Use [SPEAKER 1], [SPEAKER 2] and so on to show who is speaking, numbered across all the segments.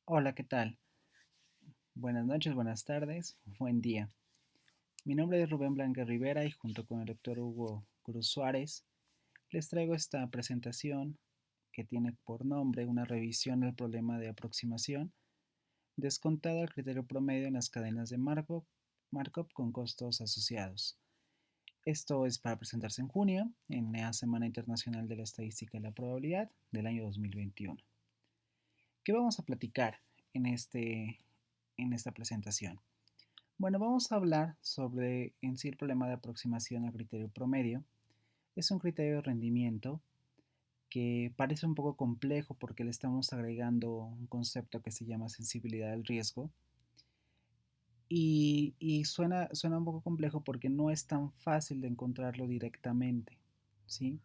[SPEAKER 1] Hola, ¿qué tal? Buenas noches, buenas tardes, buen día. Mi nombre es Rubén Blanca Rivera y junto con el doctor Hugo Cruz Suárez les traigo esta presentación que tiene por nombre una revisión del problema de aproximación descontado al criterio promedio en las cadenas de markup con costos asociados. Esto es para presentarse en junio, en la Semana Internacional de la Estadística y la Probabilidad del año 2021. ¿Qué vamos a platicar en esta presentación? Bueno, vamos a hablar sobre en sí el problema de aproximación al criterio promedio. Es un criterio de rendimiento que parece un poco complejo porque le estamos agregando un concepto que se llama sensibilidad al riesgo y suena un poco complejo porque no es tan fácil de encontrarlo directamente, ¿sí?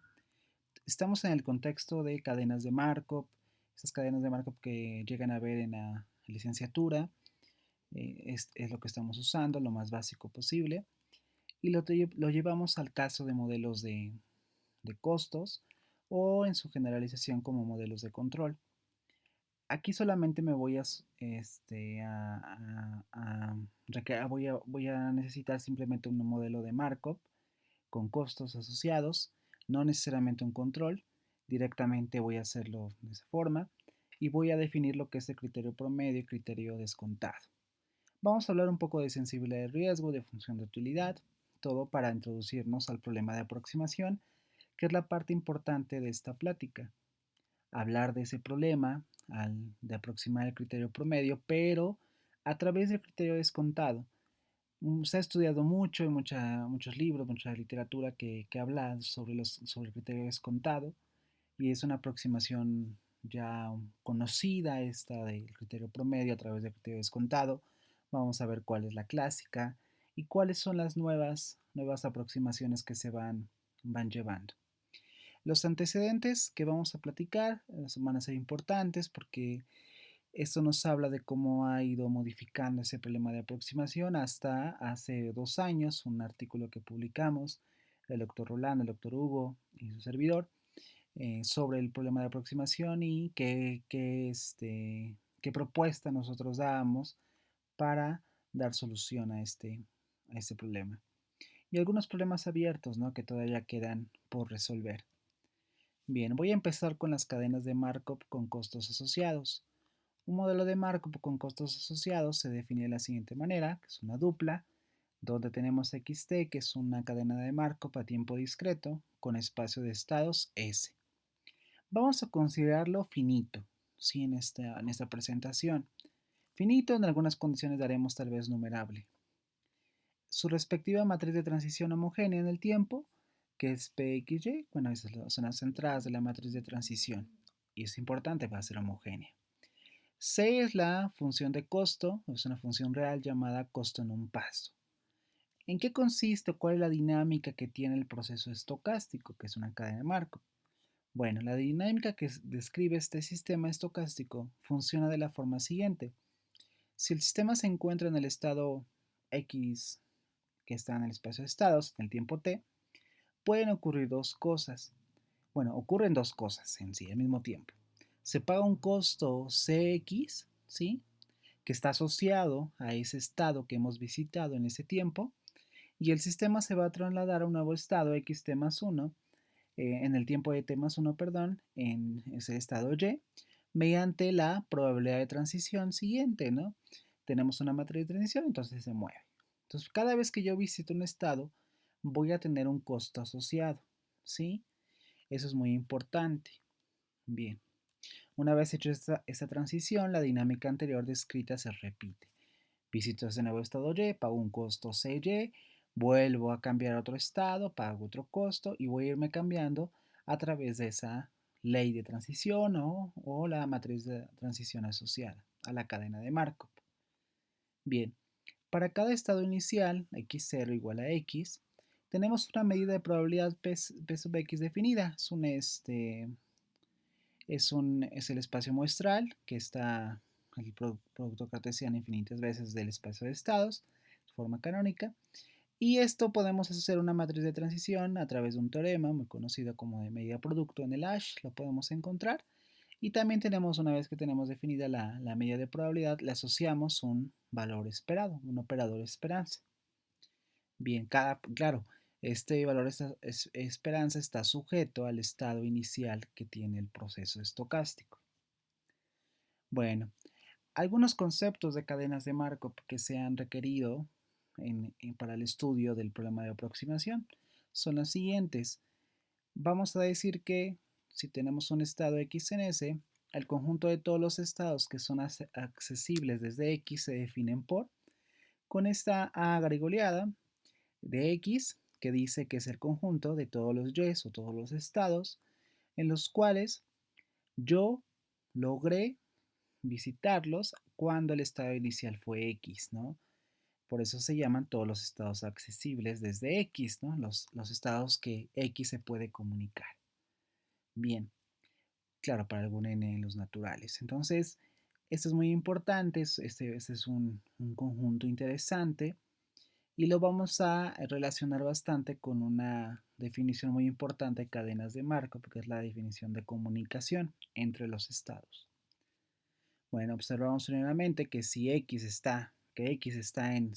[SPEAKER 1] Estamos en el contexto de cadenas de markup, esas cadenas de markup que llegan a ver en la licenciatura, es lo que estamos usando, lo más básico posible. Y lo llevamos al caso de modelos de costos o en su generalización como modelos de control. Aquí solamente me voy voy a necesitar simplemente un modelo de markup con costos asociados, no necesariamente un control. Directamente voy a hacerlo de esa forma y voy a definir lo que es el criterio promedio y criterio descontado. Vamos a hablar un poco de sensibilidad de riesgo, de función de utilidad, todo para introducirnos al problema de aproximación, que es la parte importante de esta plática. Hablar de ese problema, de aproximar el criterio promedio, pero a través del criterio descontado. Se ha estudiado mucho, hay muchos libros, mucha literatura que habla sobre el criterio descontado y es una aproximación ya conocida esta del criterio promedio a través del criterio descontado. Vamos a ver cuál es la clásica y cuáles son las nuevas aproximaciones que van llevando. Los antecedentes que vamos a platicar van a ser importantes porque esto nos habla de cómo ha ido modificando ese problema de aproximación hasta hace 2 años, un artículo que publicamos, el doctor Rolando, el doctor Hugo y su servidor, sobre el problema de aproximación y qué propuesta nosotros dábamos para dar solución a este problema. Y algunos problemas abiertos, ¿no?, que todavía quedan por resolver. Bien, voy a empezar con las cadenas de markup con costos asociados. Un modelo de markup con costos asociados se define de la siguiente manera, que es una dupla, donde tenemos XT, que es una cadena de markup a tiempo discreto, con espacio de estados S. Vamos a considerarlo finito, ¿sí?, en esta presentación. Finito, en algunas condiciones daremos tal vez numerable. Su respectiva matriz de transición homogénea en el tiempo, que es PXY, bueno, esas son las entradas de la matriz de transición. Y es importante, va a ser homogénea. C es la función de costo, es una función real llamada costo en un paso. ¿En qué consiste o cuál es la dinámica que tiene el proceso estocástico, que es una cadena de marco? Bueno, la dinámica que describe este sistema estocástico funciona de la forma siguiente. Si el sistema se encuentra en el estado X, que está en el espacio de estados, en el tiempo t, pueden ocurrir dos cosas. Bueno, ocurren dos cosas en sí al mismo tiempo. Se paga un costo Cx, ¿sí?, que está asociado a ese estado que hemos visitado en ese tiempo, y el sistema se va a trasladar a un nuevo estado xt más 1, en el tiempo de t más 1, perdón, en ese estado y, mediante la probabilidad de transición siguiente, ¿no? Tenemos una matriz de transición, entonces se mueve. Entonces, cada vez que yo visito un estado, voy a tener un costo asociado, ¿sí? Eso es muy importante. Bien. Una vez hecho esta transición, la dinámica anterior descrita se repite. Visito ese nuevo estado Y, pago un costo CY, vuelvo a cambiar a otro estado, pago otro costo y voy a irme cambiando a través de esa ley de transición o la matriz de transición asociada a la cadena de Markov. Bien, para cada estado inicial, x0 igual a x, tenemos una medida de probabilidad P sub x definida. Es el espacio muestral, que está el producto cartesiano infinitas veces del espacio de estados, de forma canónica. Y esto podemos hacer una matriz de transición a través de un teorema muy conocido como de medida producto en el ASH, lo podemos encontrar. Y también tenemos, una vez que tenemos definida la medida de probabilidad, le asociamos un valor esperado, un operador esperanza. Bien, claro, este valor esperanza está sujeto al estado inicial que tiene el proceso estocástico. Bueno, algunos conceptos de cadenas de Markov que se han requerido para el estudio del problema de aproximación son los siguientes. Vamos a decir que si tenemos un estado X en S, el conjunto de todos los estados que son accesibles desde X se definen con esta A garigoleada de X, que dice que es el conjunto de todos los Y o todos los estados en los cuales yo logré visitarlos cuando el estado inicial fue X, ¿no? Por eso se llaman todos los estados accesibles desde X, ¿no? Los estados que X se puede comunicar. Bien, claro, para algún n en los naturales. Entonces, esto es muy importante, este es un conjunto interesante y lo vamos a relacionar bastante con una definición muy importante de cadenas de Markov, que es la definición de comunicación entre los estados. Bueno, observamos primeramente que si X está, en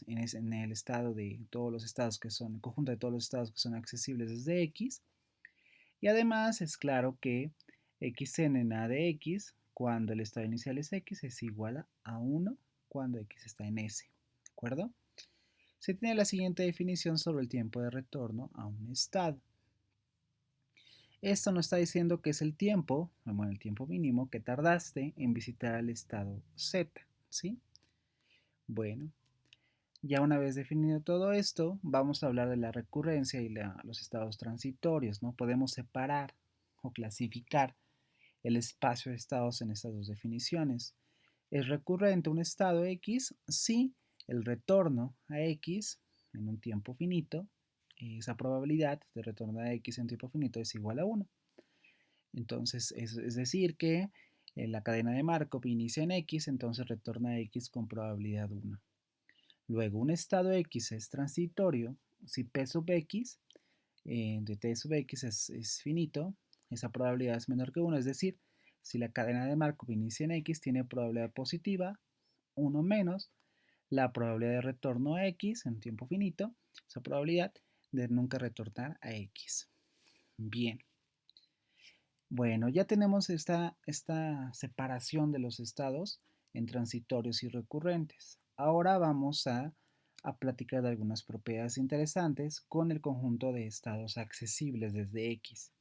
[SPEAKER 1] el estado de todos los estados que son, el conjunto de todos los estados que son accesibles desde X, y además es claro que xn en A de X, cuando el estado inicial es X, es igual a 1 cuando X está en S, ¿de acuerdo? Se tiene la siguiente definición sobre el tiempo de retorno a un estado. Esto nos está diciendo que es el tiempo, bueno, el tiempo mínimo que tardaste en visitar el estado Z, ¿sí? Bueno, ya una vez definido todo esto, vamos a hablar de la recurrencia y los estados transitorios, ¿no? Podemos separar o clasificar el espacio de estados en estas dos definiciones. ¿Es recurrente un estado X? Si el retorno a X en un tiempo finito, esa probabilidad de retorno a X en tiempo finito es igual a 1. Entonces, es decir que la cadena de Markov inicia en X, entonces retorna a X con probabilidad 1. Luego, un estado X es transitorio si P sub X de T sub X es finito, esa probabilidad es menor que 1, es decir, si la cadena de Markov inicia en X, tiene probabilidad positiva, 1 menos la probabilidad de retorno a X en tiempo finito, esa probabilidad de nunca retornar a X. Bien. Bueno, ya tenemos esta separación de los estados en transitorios y recurrentes. Ahora vamos a platicar de algunas propiedades interesantes con el conjunto de estados accesibles desde X.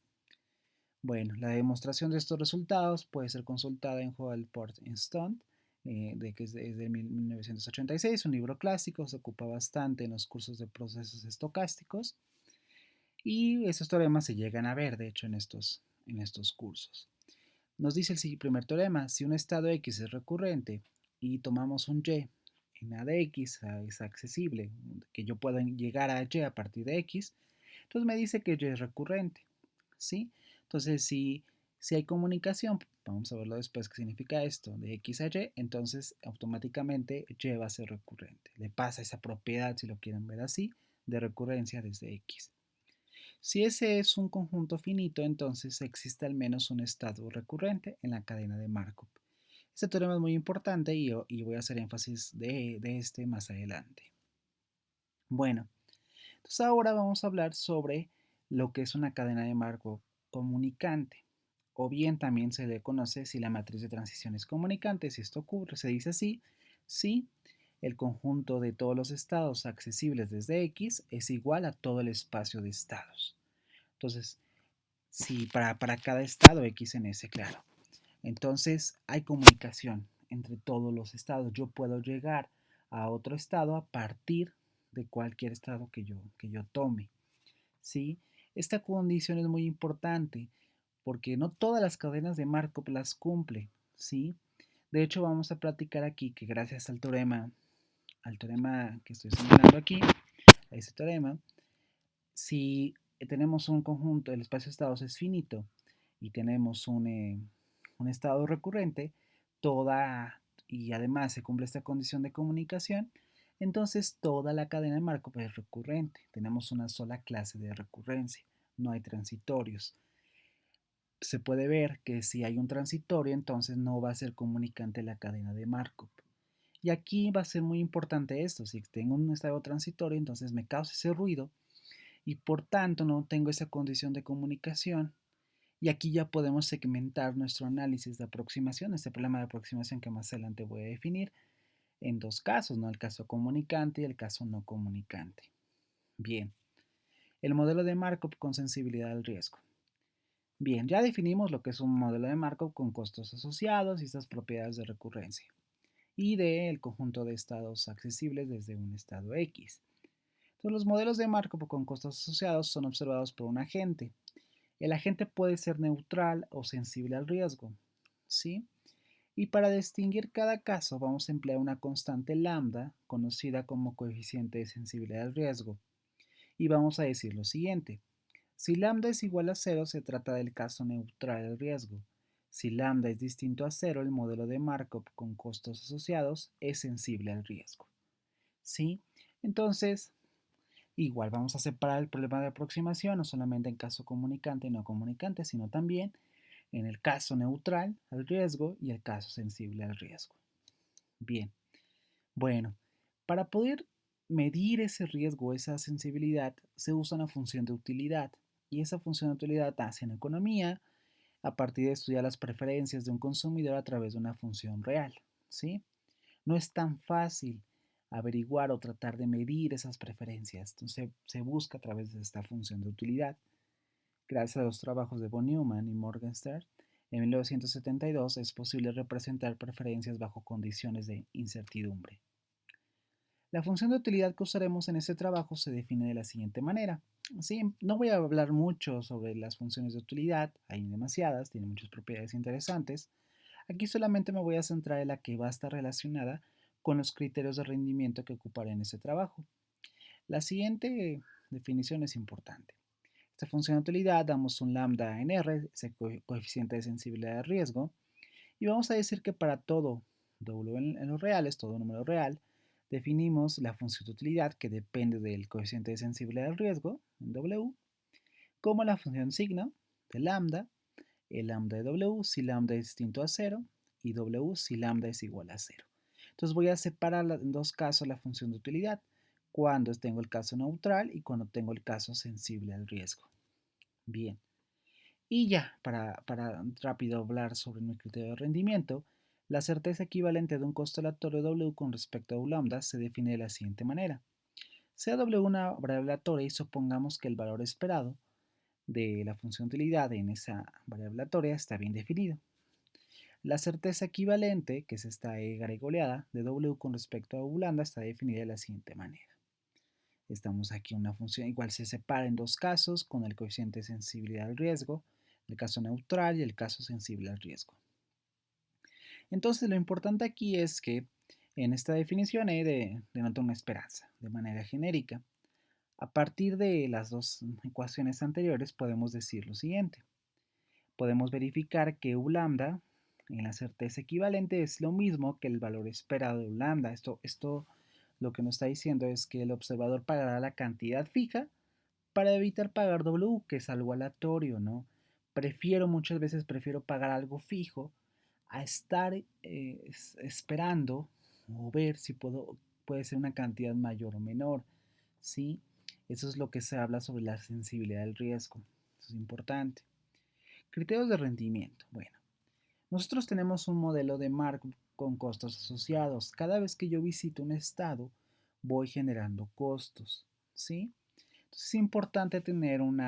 [SPEAKER 1] Bueno, la demostración de estos resultados puede ser consultada en Hubbard and Stone, que es de 1986, un libro clásico, se ocupa bastante en los cursos de procesos estocásticos y esos teoremas se llegan a ver, de hecho, en estos cursos. Nos dice el primer teorema, si un estado X es recurrente y tomamos un Y en A de X es accesible, que yo pueda llegar a Y a partir de X, entonces me dice que Y es recurrente, ¿sí? Entonces, si hay comunicación, vamos a verlo después qué significa esto, de X a Y, entonces automáticamente Y va a ser recurrente. Le pasa esa propiedad, si lo quieren ver así, de recurrencia desde X. Si ese es un conjunto finito, entonces existe al menos un estado recurrente en la cadena de Markov. Este teorema es muy importante y voy a hacer énfasis de este más adelante. Bueno, entonces ahora vamos a hablar sobre lo que es una cadena de Markov comunicante, o bien también se le conoce si la matriz de transición es comunicante. Si esto ocurre, se dice así, si el conjunto de todos los estados accesibles desde X es igual a todo el espacio de estados. Entonces, si para cada estado X en S, claro. Entonces, hay comunicación entre todos los estados. Yo puedo llegar a otro estado a partir de cualquier estado que yo tome. ¿Sí? Esta condición es muy importante porque no todas las cadenas de Markov las cumple. ¿Sí? De hecho, vamos a platicar aquí que gracias al teorema que estoy señalando aquí, a ese teorema, si tenemos un conjunto, el espacio de estados es finito y tenemos un estado recurrente, y además se cumple esta condición de comunicación, entonces toda la cadena de Markov es recurrente. Tenemos una sola clase de recurrencia, no hay transitorios. se puede ver que si hay un transitorio, entonces no va a ser comunicante la cadena de Markov. Y aquí va a ser muy importante esto, si tengo un estado transitorio, entonces me causa ese ruido y por tanto no tengo esa condición de comunicación. Y aquí ya podemos segmentar nuestro análisis de aproximación, este problema de aproximación que más adelante voy a definir, en dos casos, ¿no? El caso comunicante y el caso no comunicante. Bien, el modelo de Markov con sensibilidad al riesgo. Bien, ya definimos lo que es un modelo de Markov con costos asociados y estas propiedades de recurrencia y del conjunto de estados accesibles desde un estado X. Entonces, los modelos de Markov con costos asociados son observados por un agente. El agente puede ser neutral o sensible al riesgo, ¿sí? Y para distinguir cada caso vamos a emplear una constante lambda, conocida como coeficiente de sensibilidad al riesgo. Y vamos a decir lo siguiente. Si lambda es igual a cero, se trata del caso neutral al riesgo. Si lambda es distinto a cero, el modelo de Markov con costos asociados es sensible al riesgo. ¿Sí? Entonces, igual vamos a separar el problema de aproximación, no solamente en caso comunicante y no comunicante, sino también en el caso neutral al riesgo y el caso sensible al riesgo. Bien, bueno, para poder medir ese riesgo, esa sensibilidad, se usa una función de utilidad. Y esa función de utilidad hace en economía a partir de estudiar las preferencias de un consumidor a través de una función real. ¿Sí? No es tan fácil averiguar o tratar de medir esas preferencias. Entonces se busca a través de esta función de utilidad. Gracias a los trabajos de von Neumann y Morgenstern, en 1972 es posible representar preferencias bajo condiciones de incertidumbre. La función de utilidad que usaremos en este trabajo se define de la siguiente manera. Sí, no voy a hablar mucho sobre las funciones de utilidad, hay demasiadas, tienen muchas propiedades interesantes. Aquí solamente me voy a centrar en la que va a estar relacionada con los criterios de rendimiento que ocuparé en este trabajo. La siguiente definición es importante. Esta función de utilidad damos un lambda en R, ese coeficiente de sensibilidad de riesgo, y vamos a decir que para todo W en los reales, todo número real, definimos la función de utilidad que depende del coeficiente de sensibilidad del riesgo, en W, como la función signo de lambda, el lambda de W si lambda es distinto a cero y W si lambda es igual a cero. Entonces voy a separar en dos casos la función de utilidad, cuando tengo el caso neutral y cuando tengo el caso sensible al riesgo. Bien. Y ya, para rápido hablar sobre mi criterio de rendimiento, la certeza equivalente de un costo aleatorio W con respecto a U lambda se define de la siguiente manera. Sea W una variable aleatoria y supongamos que el valor esperado de la función de utilidad en esa variable aleatoria está bien definido. La certeza equivalente, que es esta E goleada, de W con respecto a U lambda está definida de la siguiente manera. Estamos aquí una función igual se separa en dos casos con el coeficiente de sensibilidad al riesgo, el caso neutral y el caso sensible al riesgo. Entonces lo importante aquí es que en esta definición denota una esperanza de manera genérica. A partir de las dos ecuaciones anteriores podemos decir lo siguiente. Podemos verificar que U lambda en la certeza equivalente es lo mismo que el valor esperado de U lambda. Esto lo que nos está diciendo es que el observador pagará la cantidad fija para evitar pagar W, que es algo aleatorio, ¿no? Muchas veces prefiero pagar algo fijo a estar esperando o ver si puede ser una cantidad mayor o menor, ¿sí? Eso es lo que se habla sobre la sensibilidad del riesgo. Eso es importante. Criterios de rendimiento. Bueno, nosotros tenemos un modelo de Markov con costos asociados. Cada vez que yo visito un estado, voy generando costos, ¿sí? Entonces es importante tener un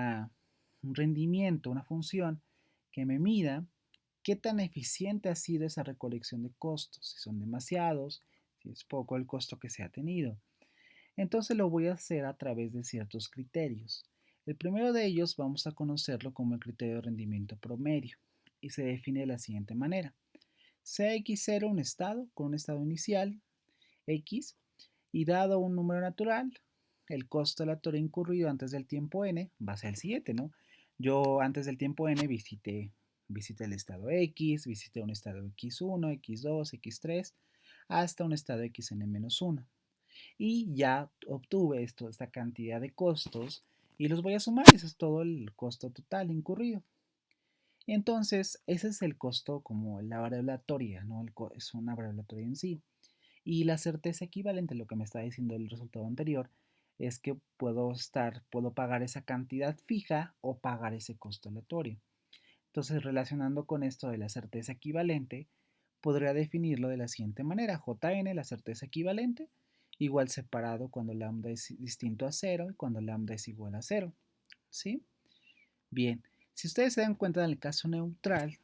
[SPEAKER 1] rendimiento, una función que me mida qué tan eficiente ha sido esa recolección de costos, si son demasiados, si es poco el costo que se ha tenido. Entonces lo voy a hacer a través de ciertos criterios. El primero de ellos vamos a conocerlo como el criterio de rendimiento promedio y se define de la siguiente manera. Sea x0 un estado con un estado inicial x y dado un número natural, el costo aleatorio incurrido antes del tiempo n va a ser el siguiente, ¿no? Yo antes del tiempo n visité el estado x, visité un estado x1, x2, x3, hasta un estado xn-1. Y ya obtuve esta cantidad de costos y los voy a sumar, eso es todo el costo total incurrido. Entonces, ese es el costo como la variable aleatoria, ¿no? Es una variable aleatoria en sí. Y la certeza equivalente, lo que me está diciendo el resultado anterior, es que puedo pagar esa cantidad fija o pagar ese costo aleatorio. Entonces, relacionando con esto de la certeza equivalente, podría definirlo de la siguiente manera. Jn, la certeza equivalente, igual separado cuando lambda es distinto a 0 y cuando lambda es igual a 0. ¿Sí? Bien, si ustedes se dan cuenta en el caso neutral,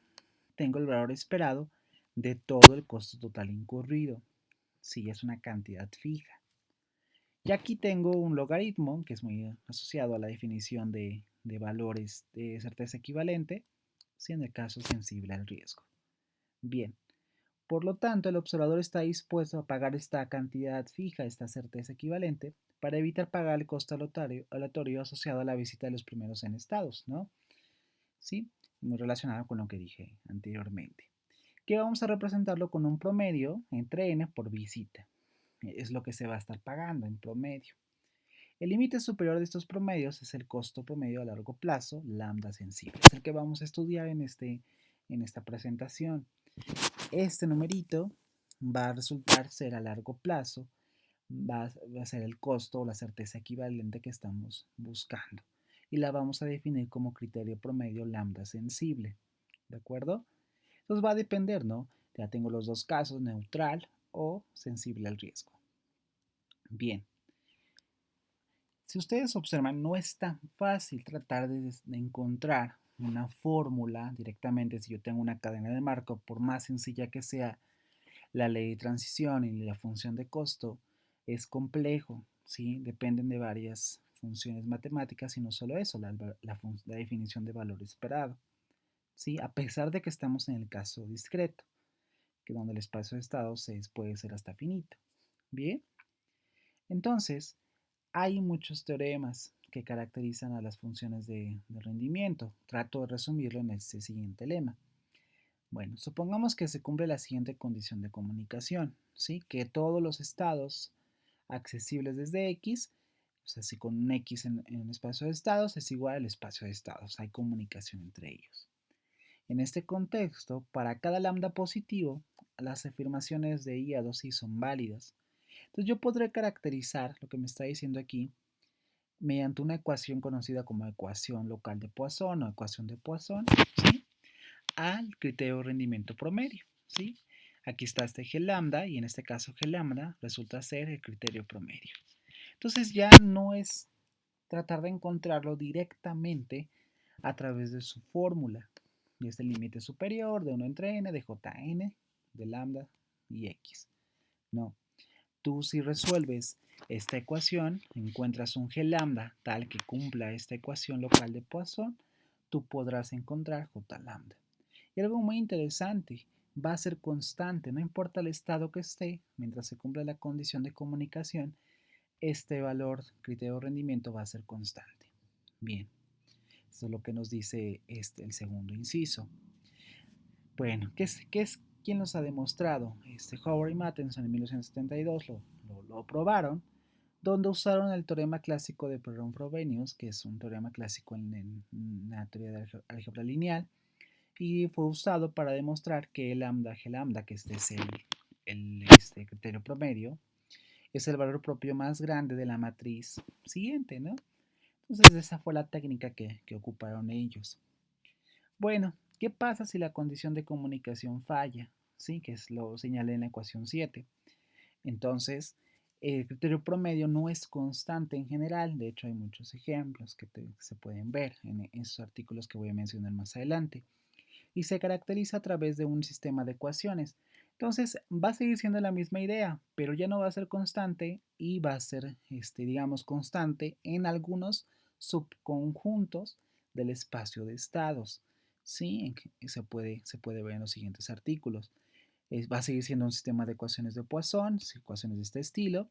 [SPEAKER 1] tengo el valor esperado de todo el costo total incurrido. Si es una cantidad fija. Y aquí tengo un logaritmo que es muy asociado a la definición de valores de certeza equivalente, si en el caso sensible al riesgo. Bien, por lo tanto, el observador está dispuesto a pagar esta cantidad fija, esta certeza equivalente, para evitar pagar el costo aleatorio asociado a la visita de los primeros n estados, ¿no? ¿Sí? Muy relacionado con lo que dije anteriormente. Que vamos a representarlo con un promedio entre n por visita. Es lo que se va a estar pagando en promedio. El límite superior de estos promedios es el costo promedio a largo plazo, lambda sensible. Es el que vamos a estudiar en esta presentación. Este numerito va a resultar ser a largo plazo, va a ser el costo o la certeza equivalente que estamos buscando. Y la vamos a definir como criterio promedio lambda sensible. ¿De acuerdo? Entonces va a depender, ¿no? Ya tengo los dos casos, neutral o sensible al riesgo. Bien. Si ustedes observan, no es tan fácil tratar de encontrar una fórmula directamente si yo tengo una cadena de marco, por más sencilla que sea la ley de transición y la función de costo, es complejo, ¿sí? Dependen de varias funciones matemáticas y no solo eso, la definición de valor esperado, ¿sí? A pesar de que estamos en el caso discreto, que donde el espacio de estados puede ser hasta finito. Bien, entonces, hay muchos teoremas que caracterizan a las funciones de rendimiento. Trato de resumirlo en este siguiente lema. Bueno, supongamos que se cumple la siguiente condición de comunicación, ¿sí? Que todos los estados accesibles desde X, o sea, si con un X en el espacio de estados es igual al espacio de estados, hay comunicación entre ellos. En este contexto, para cada lambda positivo, las afirmaciones de I a 2I son válidas. Entonces yo podré caracterizar lo que me está diciendo aquí mediante una ecuación conocida como ecuación local de Poisson o ecuación de Poisson, ¿sí? Al criterio de rendimiento promedio, ¿sí? Aquí está este G lambda y en este caso G lambda resulta ser el criterio promedio. Entonces ya no es tratar de encontrarlo directamente a través de su fórmula. Y es el límite superior de 1 entre n de Jn de lambda y x. No, tú si resuelves esta ecuación, encuentras un G lambda tal que cumpla esta ecuación local de Poisson, tú podrás encontrar J lambda. Y algo muy interesante, va a ser constante, no importa el estado que esté, mientras se cumpla la condición de comunicación, este valor, criterio de rendimiento, va a ser constante. Bien, eso es lo que nos dice el segundo inciso. Bueno, ¿quién los ha demostrado? Howard y Mattenson en 1972 lo probaron, donde usaron el teorema clásico de Perron-Frobenius, que es un teorema clásico en la teoría de álgebra lineal, y fue usado para demostrar que el lambda G lambda, que este es el criterio promedio, es el valor propio más grande de la matriz siguiente, ¿no? Entonces esa fue la técnica que ocuparon ellos. Bueno, ¿qué pasa si la condición de comunicación falla? Sí, que es lo señalé en la ecuación 7. Entonces, el criterio promedio no es constante en general. De hecho, hay muchos ejemplos que se pueden ver en esos artículos que voy a mencionar más adelante. Y se caracteriza a través de un sistema de ecuaciones. Entonces, va a seguir siendo la misma idea, pero ya no va a ser constante y va a ser, digamos, constante en algunos subconjuntos del espacio de estados. ¿Sí? Se puede ver en los siguientes artículos. Va a seguir siendo un sistema de ecuaciones de Poisson, ecuaciones de este estilo,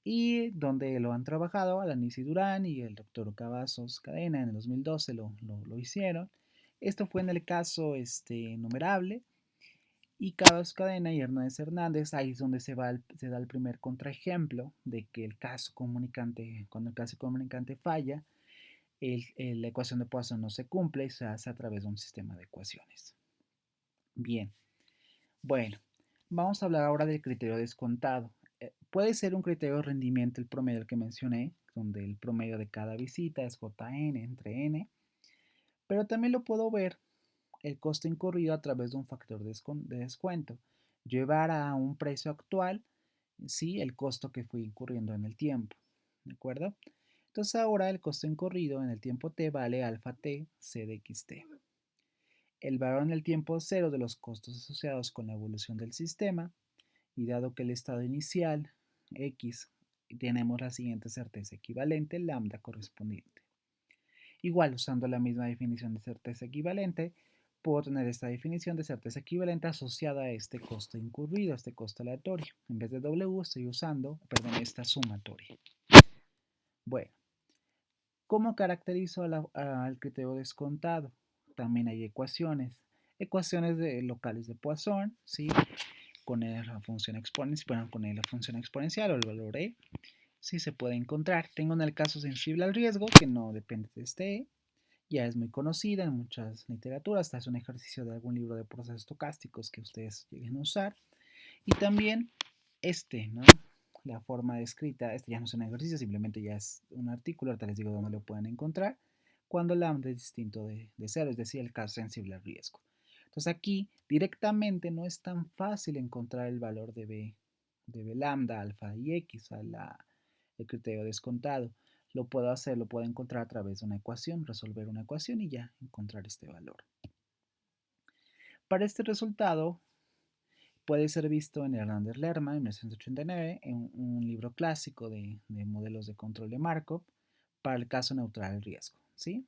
[SPEAKER 1] y donde lo han trabajado Alanis y Durán y el doctor Cavazos Cadena en el 2012 lo hicieron. Esto fue en el caso numerable y Cavazos Cadena y Hernández Hernández, ahí es donde se da el primer contraejemplo de que el caso comunicante, cuando el caso comunicante falla, la ecuación de Poisson no se cumple y se hace a través de un sistema de ecuaciones. Bien, bueno, vamos a hablar ahora del criterio descontado. Puede ser un criterio de rendimiento el promedio que mencioné, donde el promedio de cada visita es JN entre N, pero también lo puedo ver el costo incurrido a través de un factor de descuento. Llevar a un precio actual, sí, el costo que fui incurriendo en el tiempo, ¿de acuerdo? Entonces ahora el costo incurrido en el tiempo t vale alfa t c de xt. El valor en el tiempo cero de los costos asociados con la evolución del sistema, y dado que el estado inicial x tenemos la siguiente certeza equivalente, lambda correspondiente. Igual, usando la misma definición de certeza equivalente, puedo tener esta definición de certeza equivalente asociada a este costo incurrido, a este costo aleatorio. En vez de W estoy usando, perdón, esta sumatoria. Bueno, ¿cómo caracterizo al criterio descontado? También hay ecuaciones. Ecuaciones locales de Poisson, ¿sí? Con la función exponencial, bueno, con la función exponencial o el valor E, sí se puede encontrar. Tengo en el caso sensible al riesgo, que no depende de este E, ya es muy conocida en muchas literaturas, hasta es un ejercicio de algún libro de procesos estocásticos que ustedes lleguen a usar. Y también ¿no? La forma descrita, este ya no es un ejercicio, simplemente ya es un artículo, ahorita les digo dónde lo pueden encontrar, cuando lambda es distinto de 0, es decir, el caso sensible al riesgo. Entonces aquí directamente no es tan fácil encontrar el valor de B lambda, alfa y x, el criterio descontado. Lo puedo hacer, lo puedo encontrar a través de una ecuación, resolver una ecuación y ya encontrar este valor. Para este resultado puede ser visto en Hernández Lerma en 1989, en un libro clásico de modelos de control de Markov para el caso neutral al riesgo, ¿sí?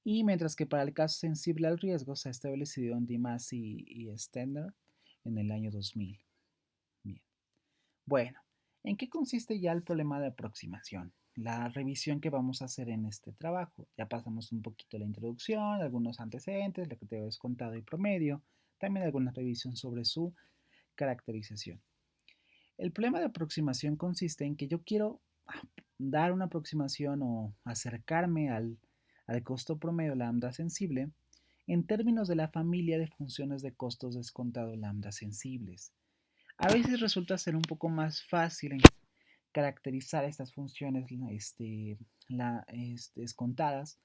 [SPEAKER 1] Y mientras que para el caso sensible al riesgo se ha establecido en Dimas y Stender en el año 2000. Bien. Bueno, ¿en qué consiste ya el problema de aproximación? La revisión que vamos a hacer en este trabajo. Ya pasamos un poquito la introducción, algunos antecedentes, el criterio descontado y promedio, también alguna revisión sobre su caracterización. El problema de aproximación consiste en que yo quiero dar una aproximación o acercarme al costo promedio lambda sensible en términos de la familia de funciones de costos descontado lambda sensibles. A veces resulta ser un poco más fácil en caracterizar estas funciones descontadas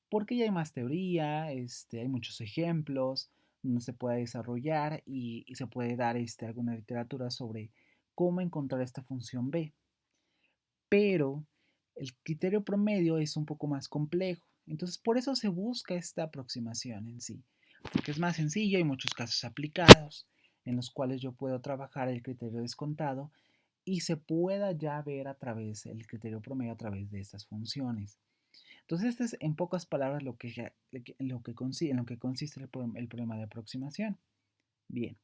[SPEAKER 1] porque ya hay más teoría, hay muchos ejemplos donde se puede desarrollar y se puede dar alguna literatura sobre cómo encontrar esta función B. Pero el criterio promedio es un poco más complejo. Entonces, por eso se busca esta aproximación en sí, porque es más sencillo, hay muchos casos aplicados en los cuales yo puedo trabajar el criterio descontado y se pueda ya ver a través el criterio promedio a través de estas funciones. Entonces, este es en pocas palabras en lo que consiste el problema de aproximación. Bien,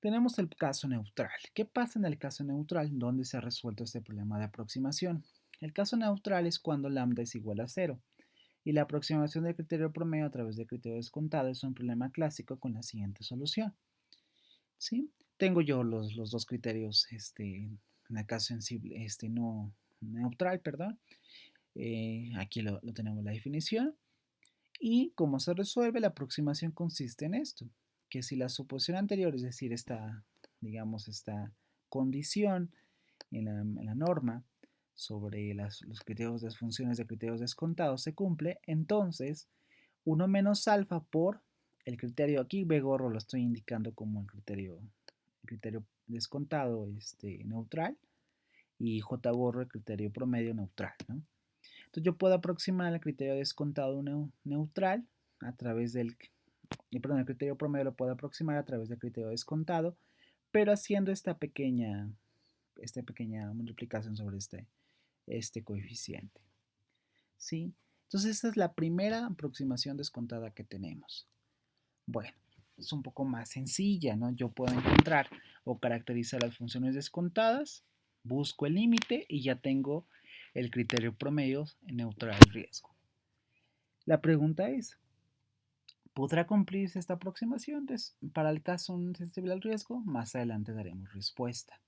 [SPEAKER 1] tenemos el caso neutral. ¿Qué pasa en el caso neutral donde se ha resuelto este problema de aproximación? El caso neutral es cuando lambda es igual a 0 y la aproximación del criterio promedio a través del criterio descontado es un problema clásico con la siguiente solución. ¿Sí? Tengo yo los dos criterios en el caso sensible, no neutral, perdón. Aquí lo tenemos la definición. Y cómo se resuelve, la aproximación consiste en esto, que si la suposición anterior, es decir, digamos, esta condición en la norma sobre los criterios de las funciones de criterios descontados se cumple, entonces 1 menos alfa por el criterio, aquí B gorro lo estoy indicando como el criterio descontado neutral y J gorro el criterio promedio neutral, ¿no? Entonces yo puedo aproximar el criterio descontado neutral a través perdón, el criterio promedio lo puedo aproximar a través del criterio descontado, pero haciendo esta pequeña multiplicación sobre este coeficiente. ¿Sí? Entonces esta es la primera aproximación descontada que tenemos. Bueno, es un poco más sencilla, ¿no? Yo puedo encontrar o caracterizar las funciones descontadas, busco el límite y ya tengo el criterio promedio neutral al riesgo. La pregunta es, ¿podrá cumplirse esta aproximación para el caso sensible al riesgo? Más adelante daremos respuesta.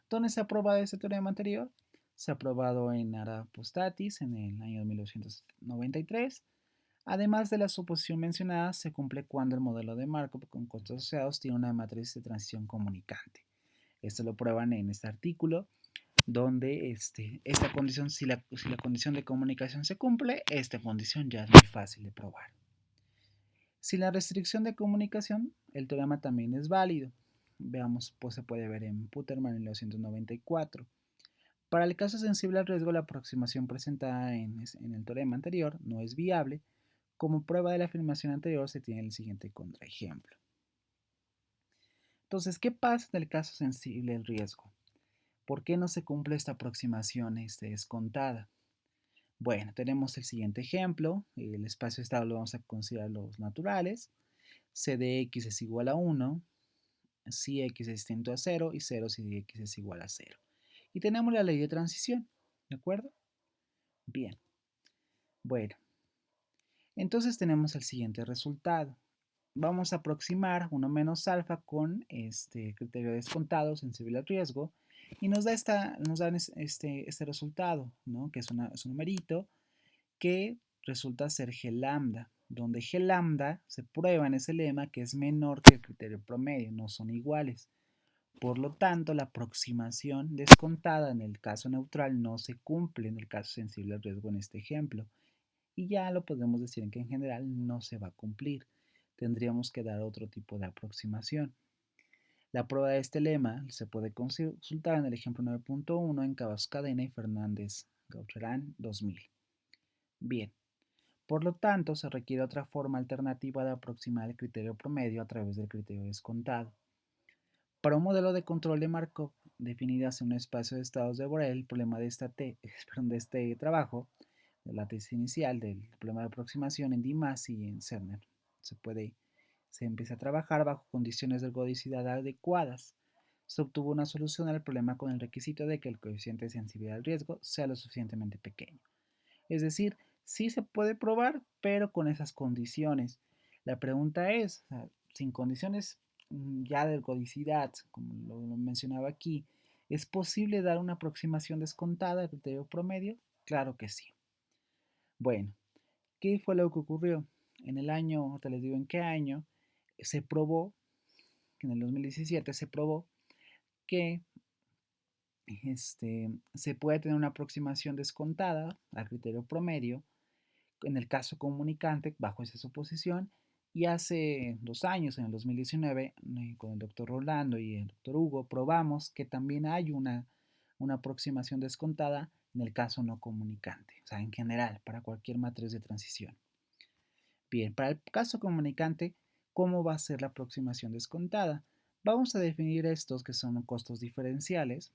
[SPEAKER 1] ¿Dónde se ha probado este teorema anterior? Se ha aprobado en Arapostatis en el año 1993. Además de la suposición mencionada, se cumple cuando el modelo de Markov con costos asociados tiene una matriz de transición comunicante. Esto lo prueban en este artículo, donde esta condición, si la condición de comunicación se cumple, esta condición ya es muy fácil de probar. Sin la restricción de comunicación, el teorema también es válido. Veamos, pues se puede ver en Puterman en 1994. Para el caso sensible al riesgo, la aproximación presentada en el teorema anterior no es viable. Como prueba de la afirmación anterior se tiene el siguiente contraejemplo. Entonces, ¿qué pasa en el caso sensible al riesgo? ¿Por qué no se cumple esta aproximación descontada? Bueno, tenemos el siguiente ejemplo. El espacio estable vamos a considerar los naturales. C de x es igual a 1, si x es distinto a 0 y 0 si x es igual a 0. Y tenemos la ley de transición, ¿de acuerdo? Bien. Bueno, entonces tenemos el siguiente resultado. Vamos a aproximar 1 menos alfa con este criterio descontado sensible al riesgo y nos dan este resultado, ¿no? Que es un numerito que resulta ser G lambda, donde G lambda se prueba en ese lema que es menor que el criterio promedio, no son iguales. Por lo tanto, la aproximación descontada en el caso neutral no se cumple en el caso sensible al riesgo en este ejemplo. Y ya lo podemos decir en que en general no se va a cumplir. Tendríamos que dar otro tipo de aproximación. La prueba de este lema se puede consultar en el ejemplo 9.1 en Cabas Cadena y Fernández Gaucherán 2000. Bien, por lo tanto se requiere otra forma alternativa de aproximar el criterio promedio a través del criterio descontado. Para un modelo de control de Markov definido hacia un espacio de estados de Borel, el problema de este trabajo, de la tesis inicial del problema de aproximación en Dimas y en Cerner, se empieza a trabajar bajo condiciones de ergodicidad adecuadas. Se obtuvo una solución al problema con el requisito de que el coeficiente de sensibilidad al riesgo sea lo suficientemente pequeño. Es decir, sí se puede probar, pero con esas condiciones. La pregunta es, o sea, sin condiciones ya de ergodicidad, como lo mencionaba aquí, ¿es posible dar una aproximación descontada al criterio promedio? Claro que sí. Bueno, ¿qué fue lo que ocurrió? En el año, te les digo en qué año, se probó, en el 2017 se probó que se puede tener una aproximación descontada al criterio promedio en el caso comunicante bajo esa suposición. Y hace 2 años, en el 2019, con el doctor Rolando y el doctor Hugo, probamos que también hay una aproximación descontada en el caso no comunicante, o sea, en general, para cualquier matriz de transición. Bien, para el caso comunicante, ¿cómo va a ser la aproximación descontada? Vamos a definir estos que son costos diferenciales,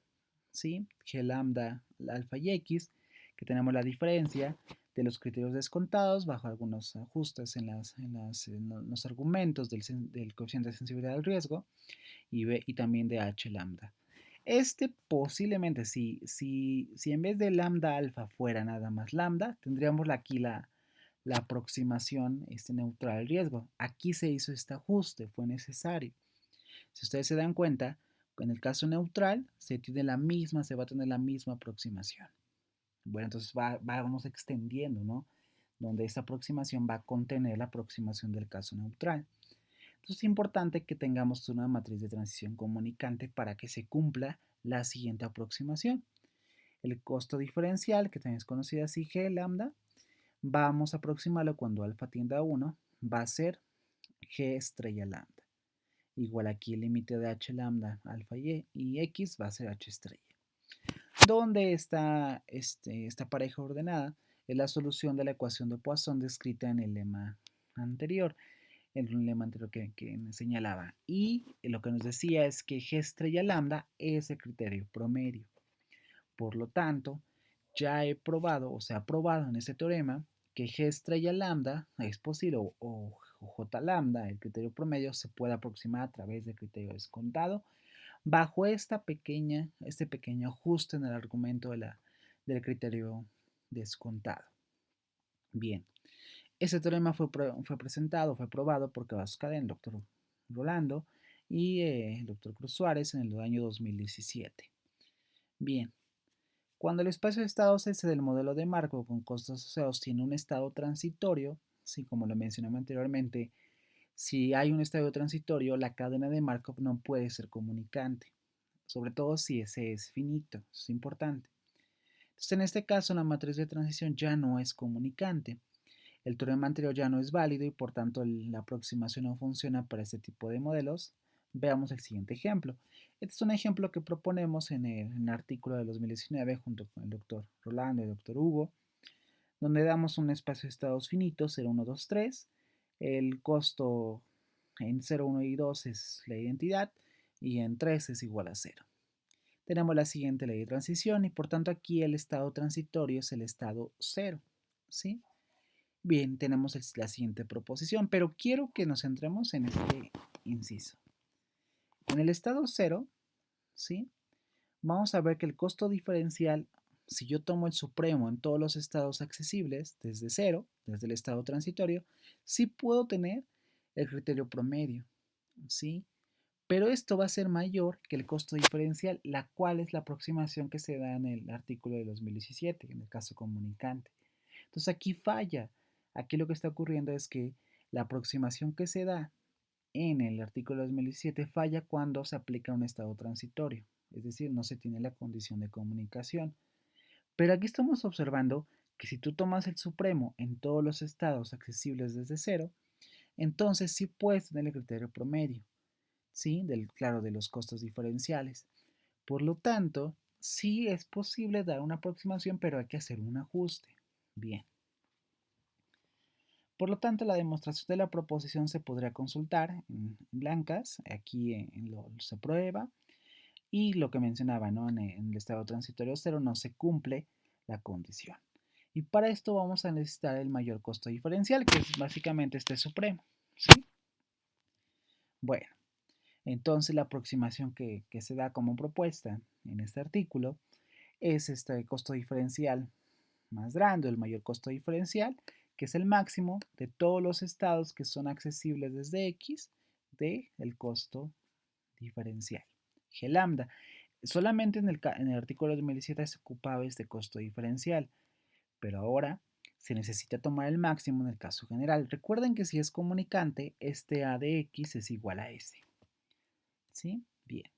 [SPEAKER 1] ¿sí? G lambda, alfa y x, que tenemos la diferencia de los criterios descontados bajo algunos ajustes en los argumentos del coeficiente de sensibilidad al riesgo y también de H lambda. Posiblemente, si en vez de lambda alfa fuera nada más lambda, tendríamos aquí la aproximación neutral al riesgo. Aquí se hizo este ajuste, fue necesario. Si ustedes se dan cuenta, en el caso neutral se va a tener la misma aproximación. Bueno, entonces vamos extendiendo, ¿no? Donde esta aproximación va a contener la aproximación del caso neutral. Entonces es importante que tengamos una matriz de transición comunicante para que se cumpla la siguiente aproximación. El costo diferencial, que también es conocido así G lambda, vamos a aproximarlo cuando alfa tiende a 1, va a ser G estrella lambda. Igual aquí el límite de H lambda, alfa y X va a ser H estrella. Donde está esta pareja ordenada es la solución de la ecuación de Poisson descrita en el lema anterior, que me señalaba. Y lo que nos decía es que G estrella lambda es el criterio promedio. Por lo tanto, ya he probado, o se ha probado en este teorema, que G estrella lambda es posible o J lambda, el criterio promedio, se puede aproximar a través del criterio descontado bajo este pequeño ajuste en el argumento del criterio descontado. Bien, ese teorema fue probado por Cabascada, el doctor Rolando y el doctor Cruz Suárez en el año 2017. Bien, Cuando el espacio de estados S del modelo de Markov con costos asociados tiene un estado transitorio, sí, como lo mencionamos anteriormente, si hay un estado transitorio, la cadena de Markov no puede ser comunicante, sobre todo si ese es finito, eso es importante. Entonces, en este caso, la matriz de transición ya no es comunicante. El teorema anterior ya no es válido y por tanto la aproximación no funciona para este tipo de modelos. Veamos el siguiente ejemplo. Este es un ejemplo que proponemos en el artículo de 2019 junto con el doctor Rolando y el doctor Hugo, donde damos un espacio de estados finitos 0, 1, 2, 3. El costo en 0, 1 y 2 es la identidad y en 3 es igual a 0. Tenemos la siguiente ley de transición y por tanto aquí el estado transitorio es el estado 0. ¿Sí? Bien, tenemos la siguiente proposición, pero quiero que nos centremos en este inciso. En el estado 0, ¿sí? Vamos a ver que el costo diferencial, si yo tomo el supremo en todos los estados accesibles, desde 0, desde el estado transitorio, sí puedo tener el criterio promedio, ¿sí? Pero esto va a ser mayor que el costo diferencial, la cual es la aproximación que se da en el artículo de 2017, en el caso comunicante. Entonces aquí falla. Aquí lo que está ocurriendo es que la aproximación que se da en el artículo 2017 falla cuando se aplica un estado transitorio, es decir, no se tiene la condición de comunicación. Pero aquí estamos observando que si tú tomas el supremo en todos los estados accesibles desde cero, entonces sí puedes tener el criterio promedio, ¿sí? Claro, de los costos diferenciales. Por lo tanto, sí es posible dar una aproximación, pero hay que hacer un ajuste. Bien. Por lo tanto, la demostración de la proposición se podría consultar en blancas, aquí se prueba, y lo que mencionaba, ¿no? En el estado transitorio cero no se cumple la condición. Y para esto vamos a necesitar el mayor costo diferencial, que es básicamente este supremo, ¿sí? Bueno, entonces la aproximación que se da como propuesta en este artículo es este costo diferencial más grande, el mayor costo diferencial, que es el máximo de todos los estados que son accesibles desde X del costo diferencial, G lambda. Solamente en el artículo 2017 se ocupaba este costo diferencial, pero ahora se necesita tomar el máximo en el caso general. Recuerden que si es comunicante, este A de X es igual a S. ¿Sí? Bien.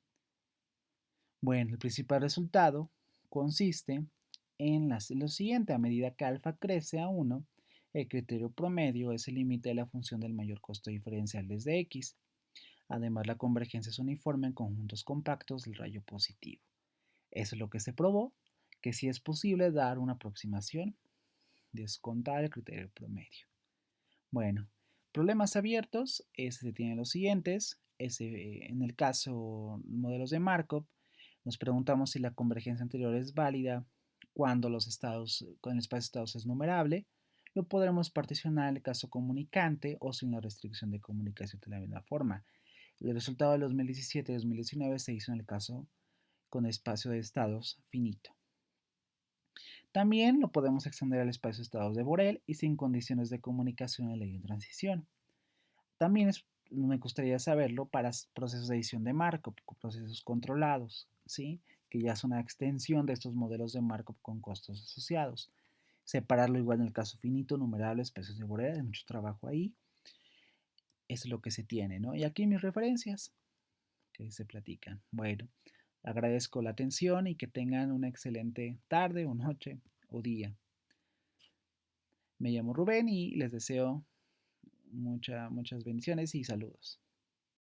[SPEAKER 1] Bueno, el principal resultado consiste en lo siguiente: a medida que alfa crece a 1, el criterio promedio es el límite de la función del mayor costo diferencial desde X. Además, la convergencia es uniforme en conjuntos compactos del rayo positivo. Eso es lo que se probó, que sí es posible dar una aproximación, descontar el criterio promedio. Bueno, problemas abiertos, se tienen los siguientes. En el caso modelos de Markov, nos preguntamos si la convergencia anterior es válida cuando el espacio de estados es numerable. Lo podremos particionar en el caso comunicante o sin la restricción de comunicación de la misma forma. El resultado de 2017 y 2019 se hizo en el caso con espacio de estados finito. También lo podemos extender al espacio de estados de Borel y sin condiciones de comunicación en ley de transición. También me gustaría saberlo para procesos de edición de Markov, procesos controlados, ¿sí? Que ya es una extensión de estos modelos de Markov con costos asociados. Separarlo igual en el caso finito, numerable, espacios de Borel, hay mucho trabajo ahí. Eso es lo que se tiene, ¿no? Y aquí mis referencias que se platican. Bueno, agradezco la atención y que tengan una excelente tarde o noche o día. Me llamo Rubén y les deseo muchas bendiciones y saludos.